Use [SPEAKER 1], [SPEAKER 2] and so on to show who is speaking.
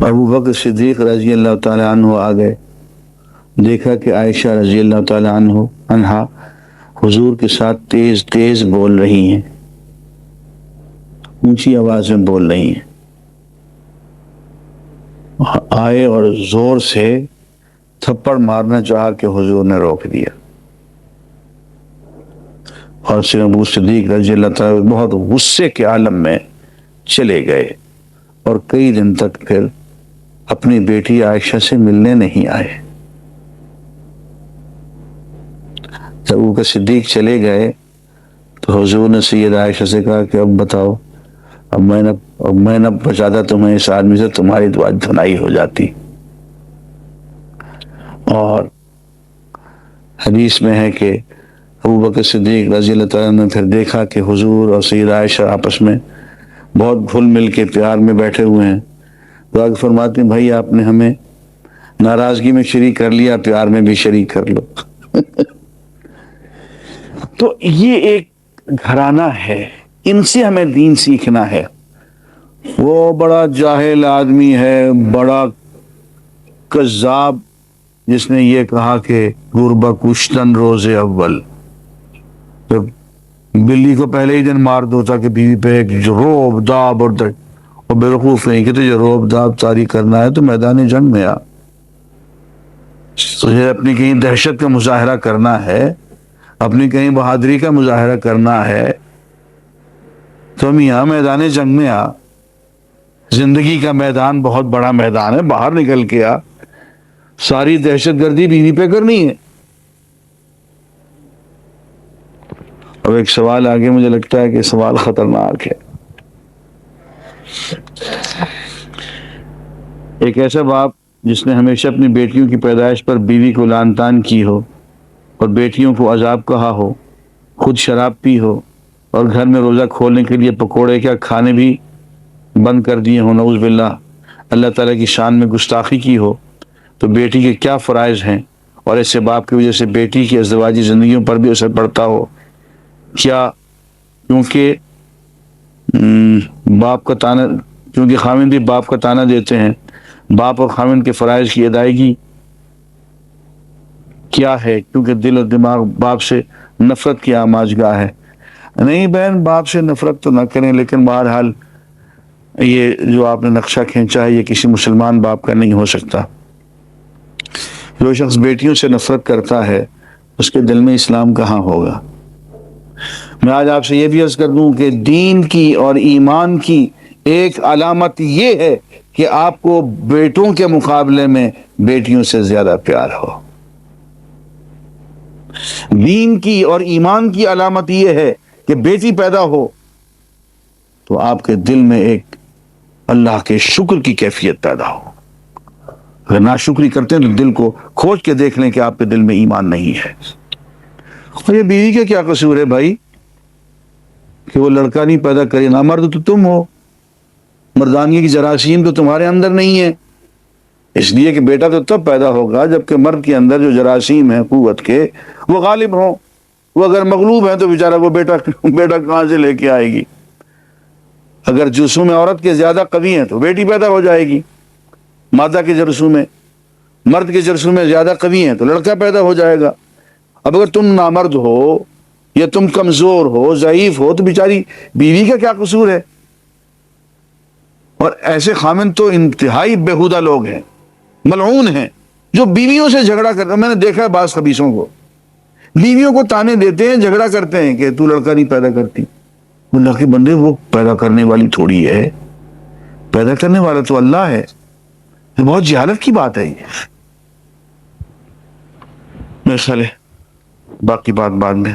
[SPEAKER 1] ابو بکر صدیق رضی اللہ تعالیٰ عنہ آ گئے، دیکھا کہ عائشہ رضی اللہ تعالیٰ عنہا حضور کے ساتھ تیز تیز بول رہی ہیں، اونچی آواز میں بول رہی ہیں۔ آئے اور زور سے تھپڑ مارنا چاہا کہ حضور نے روک دیا، اور سید ابو صدیق رضی اللہ تعالیٰ بہت غصے کے عالم میں چلے گئے، اور کئی دن تک پھر اپنی بیٹی عائشہ سے ملنے نہیں آئے۔ جب ابو بکر صدیق چلے گئے تو حضور نے سید عائشہ سے کہا کہ اب بتاؤ، اب میں نہ بچاتا تمہیں اس آدمی سے، تمہاری دعا دھنائی ہو جاتی۔ اور حدیث میں ہے کہ ابو بکر صدیق رضی اللہ تعالیٰ نے پھر دیکھا کہ حضور اور سید عائشہ آپس میں بہت گھل مل کے پیار میں بیٹھے ہوئے ہیں، تو آگے فرماتے ہیں بھائی آپ نے ہمیں ناراضگی میں شریک کر لیا، پیار میں بھی شریک کر لو۔ تو یہ ایک گھرانہ ہے، ان سے ہمیں دین سیکھنا ہے۔ وہ بڑا جاہل آدمی ہے، بڑا کذاب، جس نے یہ کہا کہ گربہ کشتن روز اول، جب بلی کو پہلے ہی دن مار دو تاکہ بیوی پہ ایک روب داب اور بیوقوف نہیں کہ تجھے روب داب طاری کرنا ہے تو میدان جنگ میں آ، تجھے اپنی کہیں دہشت کا مظاہرہ کرنا ہے، اپنی کہیں بہادری کا مظاہرہ کرنا ہے تو میاں میدان جنگ میں آ، زندگی کا میدان بہت بڑا میدان ہے، باہر نکل کے آ، ساری دہشت گردی بیوی پہ کرنی ہے۔ اب ایک سوال آگے مجھے لگتا ہے کہ سوال خطرناک ہے۔ ایک ایسا باپ جس نے ہمیشہ اپنی بیٹیوں کی پیدائش پر بیوی کو لعن طعن کی ہو اور بیٹیوں کو عذاب کہا ہو، خود شراب پی ہو اور گھر میں روزہ کھولنے کے لیے پکوڑے کیا کھانے بھی بند کر دیے ہوں، نعوذ باللہ، اللہ تعالیٰ کی شان میں گستاخی کی ہو، تو بیٹی کے کیا فرائض ہیں، اور ایسے باپ کی وجہ سے بیٹی کی ازدواجی زندگیوں پر بھی اثر پڑتا ہو کیا؟ کیونکہ خاوند بھی باپ کا طعنہ دیتے ہیں، باپ اور خاوند کے فرائض کی ادائیگی کیا ہے؟ کیونکہ دل اور دماغ باپ سے نفرت کی آماجگاہ ہے۔ نہیں بہن، باپ سے نفرت تو نہ کریں، لیکن بہرحال یہ جو آپ نے نقشہ کھینچا ہے یہ کسی مسلمان باپ کا نہیں ہو سکتا۔ جو شخص بیٹیوں سے نفرت کرتا ہے اس کے دل میں اسلام کہاں ہوگا؟ میں آج آپ سے یہ بھی عرض کر دوں کہ دین کی اور ایمان کی ایک علامت یہ ہے کہ آپ کو بیٹوں کے مقابلے میں بیٹیوں سے زیادہ پیار ہو۔ دین کی اور ایمان کی علامت یہ ہے کہ بیٹی پیدا ہو تو آپ کے دل میں ایک اللہ کے شکر کی کیفیت پیدا ہو۔ اگر ناشکری کرتے ہیں تو دل کو کھوج کے دیکھ لیں کہ آپ کے دل میں ایمان نہیں ہے۔ اور یہ بیوی کا کیا قصور ہے بھائی کہ وہ لڑکا نہیں پیدا کرے؟ نامرد تو تم ہو، مردانگی کی جراثیم تو تمہارے اندر نہیں ہے، اس لیے کہ بیٹا تو تب پیدا ہوگا جبکہ مرد کے اندر جو جراثیم ہیں قوت کے وہ غالب ہوں۔ وہ اگر مغلوب ہیں تو بیچارہ وہ بیٹا کہاں سے لے کے آئے گی؟ اگر جرثوم عورت کے زیادہ قوی ہیں تو بیٹی پیدا ہو جائے گی، مادہ کے جرثوم میں، مرد کے جرثوم میں زیادہ قوی ہیں تو لڑکا پیدا ہو جائے گا۔ اب اگر تم نامرد ہو یا تم کمزور ہو، ضعیف ہو، تو بیچاری بیوی کا کیا قصور ہے؟ اور ایسے خامن تو انتہائی بےہودہ لوگ ہیں، ملعون ہیں، جو بیویوں سے جھگڑا کرتے ہیں۔ میں نے دیکھا ہے بعض خبیثوں کو، بیویوں کو تانے دیتے ہیں، جھگڑا کرتے ہیں کہ تو لڑکا نہیں پیدا کرتی۔ اللہ کے بندے، وہ پیدا کرنے والی تھوڑی ہے، پیدا کرنے والا تو اللہ ہے۔ بہت جہالت کی بات ہے یہ۔ میرے خیال ہے باقی بات بعد میں۔